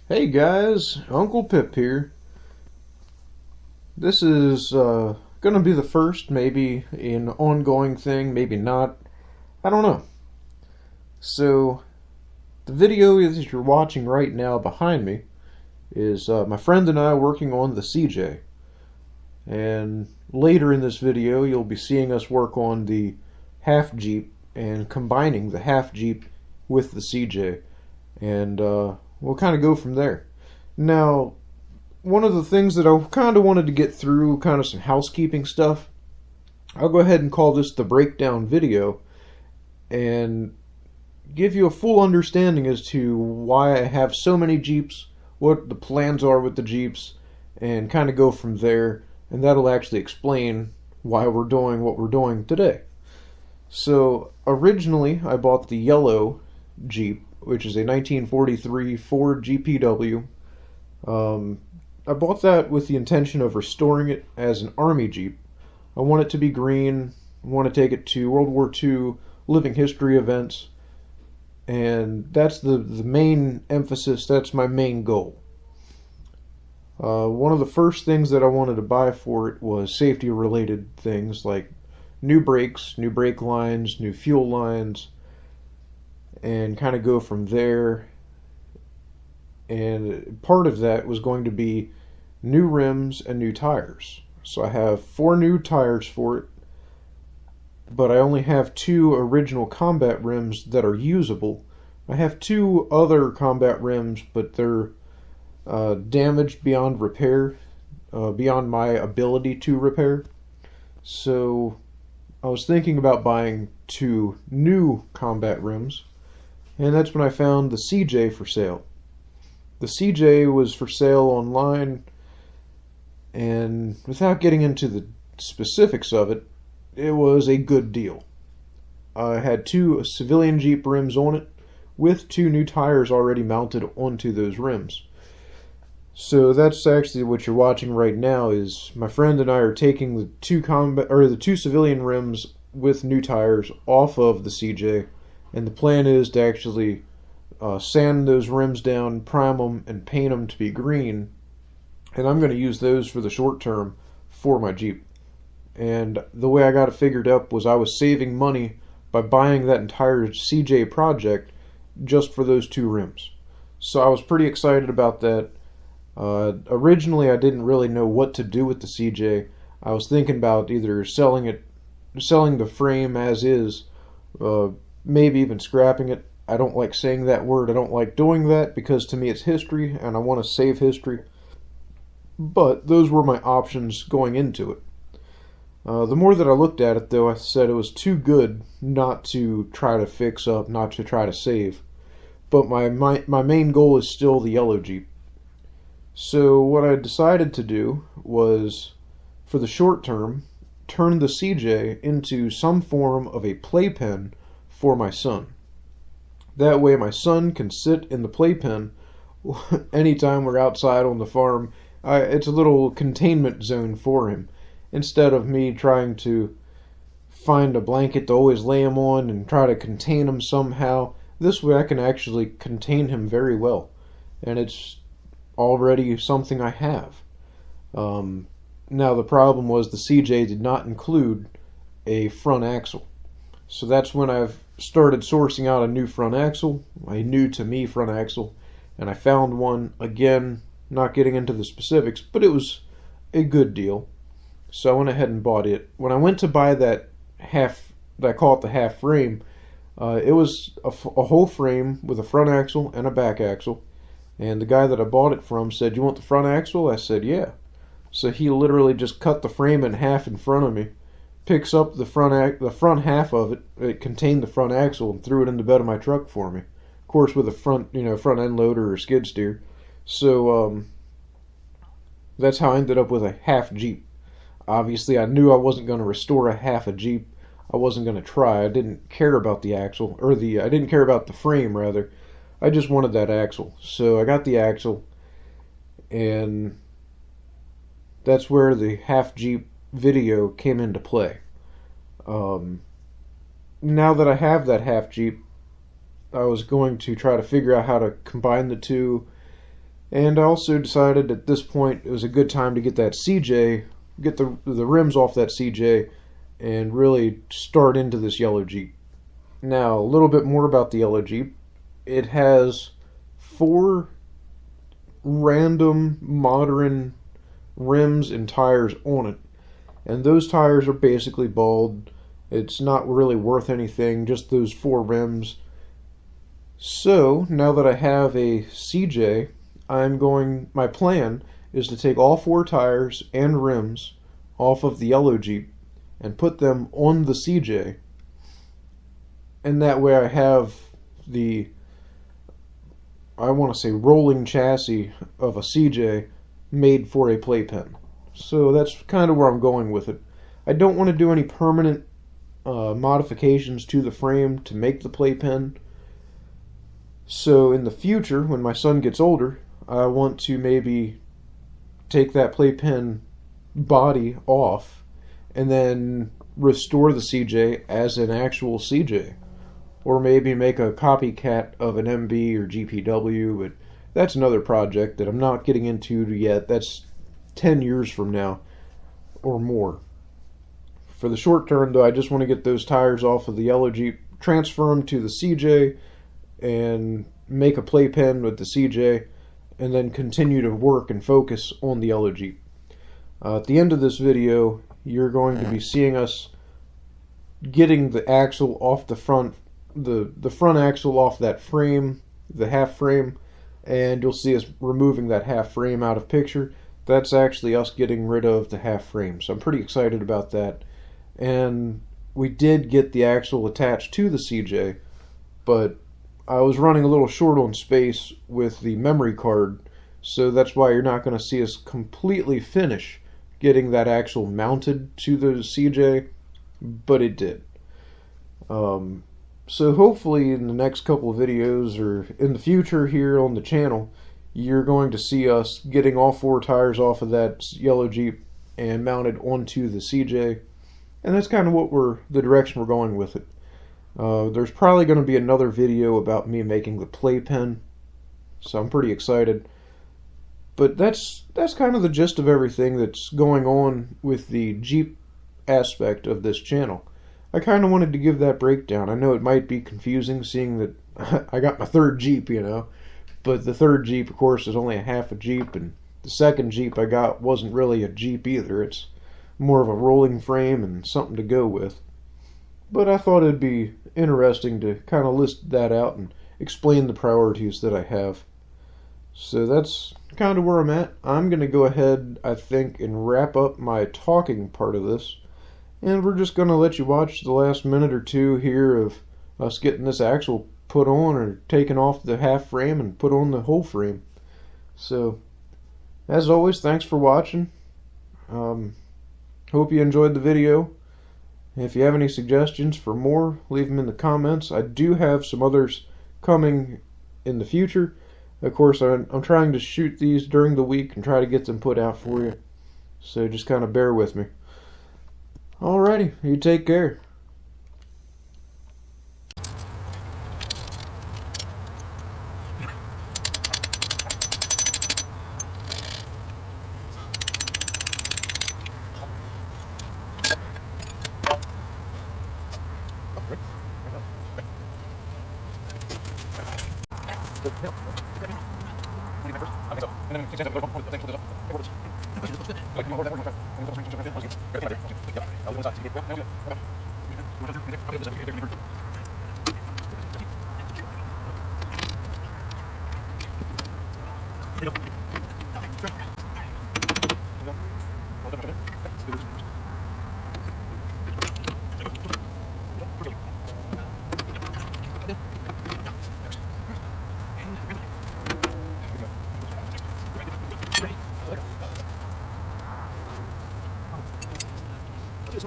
Hey guys, Uncle Pip here. This is gonna be the first, maybe an ongoing thing, maybe not. I don't know. So, the video that you're watching right now behind me is my friend and I working on the CJ. And later in this video, you'll be seeing us work on the half Jeep and combining the half Jeep with the CJ. And we'll kind of go from there. Now, one of the things that I kind of wanted to get through, kind of some housekeeping stuff, I'll go ahead and call this the breakdown video and give you a full understanding as to why I have so many Jeeps, what the plans are with the Jeeps, and kind of go from there, and that'll actually explain why we're doing what we're doing today. So, originally, I bought the yellow Jeep, which is a 1943 Ford GPW. I bought that with the intention of restoring it as an Army Jeep. I want it to be green, I want to take it to World War II living history events, and that's the main emphasis, that's my main goal. One of the first things that I wanted to buy for it was safety related things like new brakes, new brake lines, new fuel lines, and kind of go from there. And part of that was going to be new rims and new tires. So I have 4 new tires for it, but I only have 2 original combat rims that are usable. I have 2 other combat rims, but they're damaged beyond repair, beyond my ability to repair. So I was thinking about buying 2 new combat rims, and that's when I found the CJ for sale. The CJ was for sale online, and without getting into the specifics of it, it was a good deal. I had 2 civilian Jeep rims on it, with 2 new tires already mounted onto those rims. So that's actually what you're watching right now. Is my friend and I are taking the 2 civilian rims with new tires off of the CJ, and the plan is to actually sand those rims down, prime them, and paint them to be green. And I'm going to use those for the short term for my Jeep. And the way I got it figured up was I was saving money by buying that entire CJ project just for those 2 rims. So I was pretty excited about that. Originally, I didn't really know what to do with the CJ. I was thinking about either selling the frame as is, maybe even scrapping it. I don't like saying that word. I don't like doing that because to me it's history and I want to save history. But those were my options going into it. The more that I looked at it, though, I said it was too good not to try to fix up, not to try to save. But my main goal is still the yellow Jeep. So what I decided to do was, for the short term, turn the CJ into some form of a playpen for my son. That way my son can sit in the playpen anytime we're outside on the farm. It's a little containment zone for him. Instead of me trying to find a blanket to always lay him on and try to contain him somehow, this way I can actually contain him very well. And it's already something I have. Now the problem was the CJ did not include a front axle. So that's when I've started sourcing out a new front axle, a new to me front axle, and I found one, again, not getting into the specifics, but it was a good deal. So I went ahead and bought it. When I went to buy that I call it the half frame, it was a whole frame with a front axle and a back axle. And the guy that I bought it from said, "You want the front axle?" I said, "Yeah." So he literally just cut the frame in half in front of me, picks up the front half of it. It contained the front axle, and threw it in the bed of my truck for me. Of course, with a front end loader or skid steer. So that's how I ended up with a half Jeep. Obviously, I knew I wasn't going to restore a half a Jeep. I wasn't going to try. I didn't care about the axle, I didn't care about the frame rather. I just wanted that axle. So I got the axle, and that's where the half Jeep video came into play. Um, Now that I have that half Jeep, I was going to try to figure out how to combine the two, and I also decided at this point it was a good time to get that CJ, get the rims off that CJ, and really start into this yellow Jeep. Now, a little bit more about the yellow Jeep. It has 4 random modern rims and tires on it, and those tires are basically bald. It's not really worth anything, just those 4 rims. So, now that I have a CJ, my plan is to take all 4 tires and rims off of the yellow Jeep and put them on the CJ. And that way I have I want to say rolling chassis of a CJ made for a playpen. So that's kind of where I'm going with it. I don't want to do any permanent modifications to the frame to make the playpen. So in the future, when my son gets older, I want to maybe take that playpen body off and then restore the CJ as an actual CJ. Or maybe make a copycat of an MB or GPW, but that's another project that I'm not getting into yet. That's 10 years from now or more. For the short term, though, I just want to get those tires off of the yellow Jeep, transfer them to the CJ, and make a playpen with the CJ, and then continue to work and focus on the yellow Jeep. At the end of this video, you're going to be seeing us getting the axle off the front, the front axle off that frame, the half frame, and you'll see us removing that half frame out of picture. That's actually us getting rid of the half frame, so I'm pretty excited about that. And we did get the axle attached to the CJ, but I was running a little short on space with the memory card, so that's why you're not going to see us completely finish getting that axle mounted to the CJ, but it did. So hopefully in the next couple of videos or in the future here on the channel, you're going to see us getting all 4 tires off of that yellow Jeep and mounted onto the CJ. And that's kind of the direction we're going with it. There's probably going to be another video about me making the playpen, so I'm pretty excited. But that's kind of the gist of everything that's going on with the Jeep aspect of this channel. I kind of wanted to give that breakdown. I know it might be confusing seeing that I got my 3rd Jeep, but the 3rd Jeep, of course, is only a half a Jeep, and the 2nd Jeep I got wasn't really a Jeep either. It's more of a rolling frame and something to go with. But I thought it'd be interesting to kind of list that out and explain the priorities that I have. So that's kind of where I'm at. I'm going to go ahead, I think, and wrap up my talking part of this. And we're just going to let you watch the last minute or two here of us getting this axle put on or taken off the half frame and put on the whole frame. So, as always, thanks for watching. Hope you enjoyed the video. If you have any suggestions for more, leave them in the comments. I do have some others coming in the future. Of course, I'm trying to shoot these during the week and try to get them put out for you. So just kind of bear with me. Alrighty, you take care. Just